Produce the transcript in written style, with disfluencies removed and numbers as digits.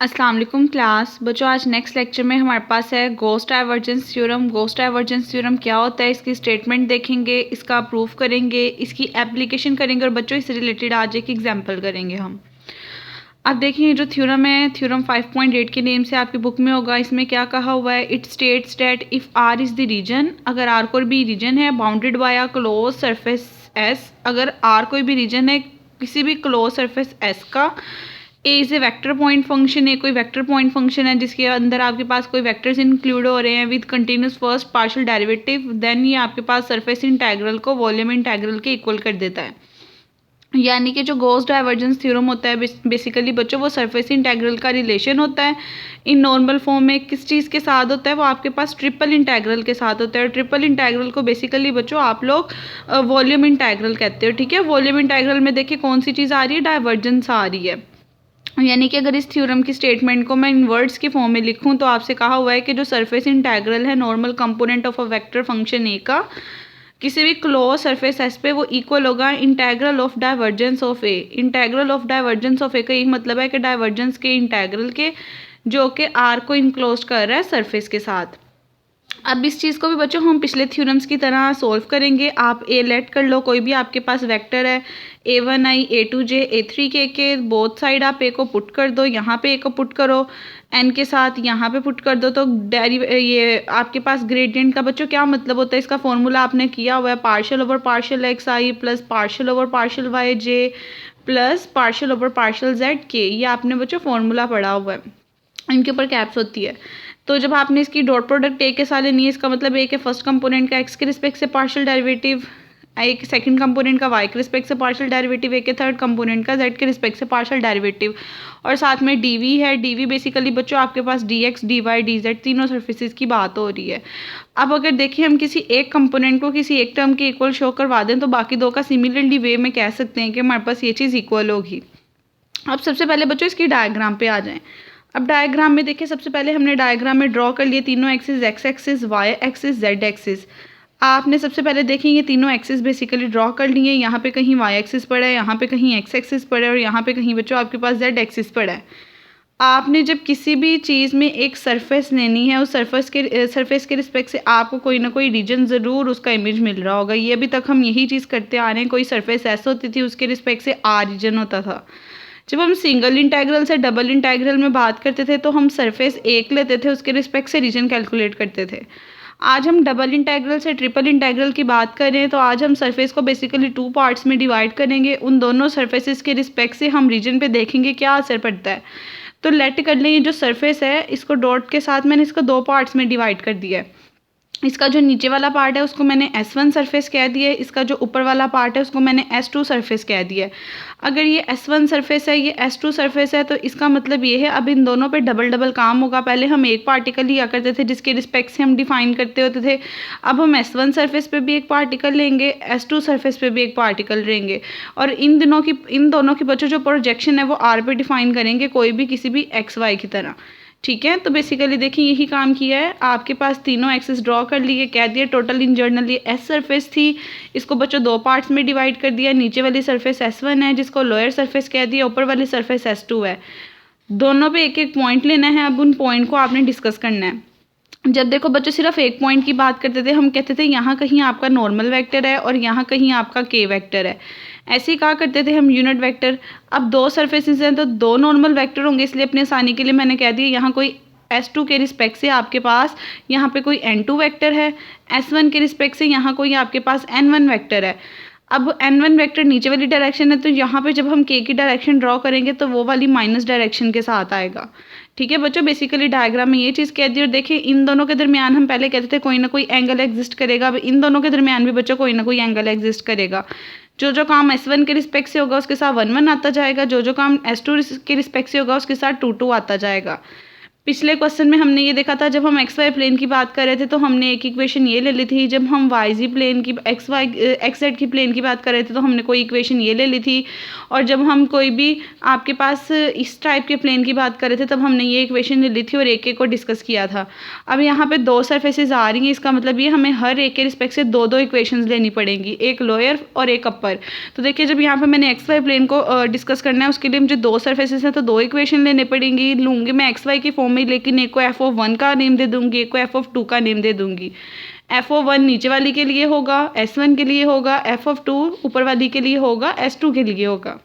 अस्सलाम वालेकुम क्लास बच्चों। आज नेक्स्ट लेक्चर में हमारे पास है Gauss divergence theorem. Gauss divergence theorem क्या होता है, इसकी स्टेटमेंट देखेंगे, इसका प्रूफ करेंगे, इसकी एप्लीकेशन करेंगे और बच्चों इससे रिलेटेड आज एक एग्जांपल करेंगे हम। अब देखिए जो थ्योरम है, थ्योरम 5.8 के नेम से आपकी बुक में होगा। इसमें क्या कहा हुआ है, it states that if R is the region, अगर आर कोई भी रीजन है bounded by a close surface S, अगर आर कोई भी रीजन है किसी भी क्लोज सरफेस एस का, A is a vector point function है, कोई वेक्टर पॉइंट फंक्शन है जिसके अंदर आपके पास कोई वेक्टर्स इंक्लूड हो रहे हैं with continuous first partial derivative, then ये आपके पास सरफेस इंटेग्रल को वॉल्यूम इंटेग्रल के इक्वल कर देता है। यानी कि जो गॉस डाइवर्जेंस थ्योरम होता है बेसिकली बच्चों वो सरफेस इंटेग्रल का रिलेशन होता है। इन नॉर्मल फॉर्म में किस चीज़ के साथ होता है, वो आपके पास ट्रिपल इंटेग्रल के साथ होता है। ट्रिपल इंटेग्रल को बेसिकली बच्चों आप लोग वॉल्यूम इंटेग्रल कहते हो। ठीक है, वॉल्यूम इंटेग्रल में देखिए कौन सी चीज़ आ रही है, डाइवर्जेंस आ रही है। यानी कि अगर इस थ्योरम की स्टेटमेंट को मैं इन वर्ड्स के फॉर्म में लिखूं तो आपसे कहा हुआ है कि जो सरफेस इंटेग्रल है normal component of a vector function A का किसी भी क्लोज सरफेस एस पे वो इक्वल होगा integral of divergence of A. Integral of divergence of A का ये मतलब है कि डाइवर्जेंस के इंटेग्रल के जो कि आर को इनक्लोज कर रहा है सरफेस के साथ। अब इस चीज़ को भी बच्चों हम पिछले थ्योरम्स की तरह सोल्व करेंगे। आप ए लेट कर लो, कोई भी आपके पास वेक्टर है a1i a2j a3k के बोथ साइड आप ए को पुट कर दो, यहाँ पे ए को पुट करो एन के साथ, यहाँ पे पुट कर दो तो ये आपके पास ग्रेडियंट का बच्चों क्या मतलब होता है, इसका फॉर्मूला आपने किया हुआ है partial over partial x i plus partial over partial y j plus partial over partial z k, ये आपने बच्चों फॉर्मूला पढ़ा हुआ है। इनके ऊपर कैप्स होती है। तो जब आपने इसकी डॉट प्रोडक्ट ए के साथ लेनी है, इसका मतलब ए के फर्स्ट कंपोनेंट का एक्स के रिस्पेक्ट से पार्शियल डेरिवेटिव, ए के सेकंड कंपोनेंट का वाई के रिस्पेक्ट से पार्शियल डेरिवेटिव, ए के थर्ड कंपोनेंट का जेड के रिस्पेक्ट से पार्शियल डेरिवेटिव, और साथ में डीवी है। डीवी बेसिकली बच्चों आपके पास d x d y d z तीनों सर्फेसिस की बात हो रही है। अब अगर देखिए हम किसी एक कंपोनेंट को किसी एक टर्म के इक्वल शो करवा दें तो बाकी दो का सिमिलरली वे में कह सकते हैं कि हमारे पास ये चीज़ इक्वल होगी। अब सबसे पहले बच्चों इसकी डायग्राम पे आ जाएं। अब डायग्राम में देखिए सबसे पहले हमने डायग्राम में ड्रॉ कर लिए तीनों axis, X axis, Y axis, Z axis. आपने सबसे पहले देखेंगे तीनों एक्सिस बेसिकली ड्रॉ कर लिए। यहाँ पे कहीं वाई एक्सिस पड़ा है, यहाँ पे कहीं एक्स एक्सिस पड़ा है और यहाँ पे कहीं बच्चों आपके पास जेड एक्सिस पड़ा है। आपने जब किसी भी चीज़ में एक सरफेस लेनी है, उस सरफेस के रिस्पेक्ट से आपको कोई ना कोई रीजन ज़रूर उसका इमेज मिल रहा होगा। ये अभी तक हम यही चीज़ करते आ रहे हैं। कोई सरफेस ऐसा होती थी उसके रिस्पेक्ट से आर रीजन होता था। जब हम सिंगल इंटेग्रल से डबल इंटेग्रल में बात करते थे तो हम सरफेस एक लेते थे, उसके रिस्पेक्ट से रीजन कैलकुलेट करते थे। आज हम डबल इंटेग्रल से ट्रिपल इंटेग्रल की बात करें तो आज हम सरफेस को बेसिकली टू पार्ट्स में डिवाइड करेंगे। उन दोनों सरफेसेस के रिस्पेक्ट से हम रीजन पे देखेंगे क्या असर पड़ता है। तो लेट कर लें ये जो सरफेस है इसको डॉट के साथ मैंने इसको दो पार्ट्स में डिवाइड कर दिया है। इसका जो नीचे वाला पार्ट है उसको मैंने S1 सरफेस कह दिया है, इसका जो ऊपर वाला पार्ट है उसको मैंने S2 सरफेस कह दिया है। अगर ये S1 सरफेस है, ये S2 सरफेस है, तो इसका मतलब ये है अब इन दोनों पे डबल डबल काम होगा। पहले हम एक पार्टिकल लिया करते थे जिसके रिस्पेक्ट से हम डिफाइन करते होते थे, अब हम S1 सरफेस पे भी एक पार्टिकल लेंगे, S2 सरफेस पे भी एक पार्टिकल लेंगे और इन दोनों की बच्चों जो प्रोजेक्शन है वो R पे डिफाइन करेंगे, कोई भी किसी भी XY की तरह। ठीक है, तो बेसिकली देखिए यही काम किया है। आपके पास तीनों एक्सिस ड्रॉ कर लिए, कह दिया टोटल इन जर्नल ये एस सरफेस थी, इसको बच्चों दो पार्ट्स में डिवाइड कर दिया। नीचे वाली सरफेस S1 है जिसको लोअर सरफेस कह दिया, ऊपर वाली सरफेस S2 है। दोनों पे एक एक पॉइंट लेना है, अब उन पॉइंट को आपने डिस्कस करना है। जब देखो बच्चों सिर्फ एक पॉइंट की बात करते थे, हम कहते थे यहाँ कहीं आपका नॉर्मल वेक्टर है और यहाँ कहीं आपका के वेक्टर है, ऐसे ही कहा करते थे हम यूनिट वेक्टर। अब दो सरफेसेस हैं तो दो नॉर्मल वेक्टर होंगे, इसलिए अपनी आसानी के लिए मैंने कह दिया यहाँ कोई S2 के रिस्पेक्ट से आपके पास यहाँ पे कोई N2 वेक्टर है, S1 के रिस्पेक्ट से यहाँ कोई आपके पास N1 वेक्टर है। अब N1 वेक्टर नीचे वाली डायरेक्शन है तो यहाँ पे जब हम K की डायरेक्शन ड्रॉ करेंगे तो वो वाली माइनस डायरेक्शन के साथ आएगा। ठीक है बच्चों, बेसिकली डायग्राम में ये चीज़ कह दी। और देखिए इन दोनों के दरमियान हम पहले कहते थे कोई ना कोई एंगल एग्जिस्ट करेगा, अब इन दोनों के दरमियान भी बच्चों कोई ना कोई एंगल एग्जिस्ट करेगा। जो काम S1 के रिस्पेक्ट से होगा उसके साथ 1 1 आता जाएगा, जो काम S2 के रिस्पेक्ट से होगा उसके साथ 2 2 आता जाएगा। पिछले क्वेश्चन में हमने ये देखा था, जब हम एक्स वाई प्लेन की बात कर रहे थे तो हमने एक इक्वेशन ये ले ली थी, जब हम वाई जी प्लेन की एक्स जेड की प्लेन की बात कर रहे थे तो हमने कोई इक्वेशन ये ले ली थी, और जब हम कोई भी आपके पास इस टाइप के प्लेन की बात कर रहे थे तब हमने ये इक्वेशन ले ली थी और एक एक को डिस्कस किया था। अब यहाँ पे दो सरफेसेस आ रही हैं, इसका मतलब ये हमें हर एक के रिस्पेक्ट से दो दो इक्वेशंस लेनी पड़ेंगी, एक लोअर और एक अपर। तो देखिए जब यहाँ पे मैंने एक्स वाई प्लेन को डिस्कस करना है उसके लिए मुझे दो सरफेसेस हैं तो दो इक्वेशन लेने पड़ेंगी, लूँगी मैं एक्स वाई की फॉर्म में, लेकिन एक को f(1) का नेम दे दूंगी, एक को f(2) का नेम दे दूंगी। f(1) नीचे वाली के लिए होगा, s1 के लिए होगा, f(2) ऊपर वाली के लिए होगा, s2 के लिए होगा।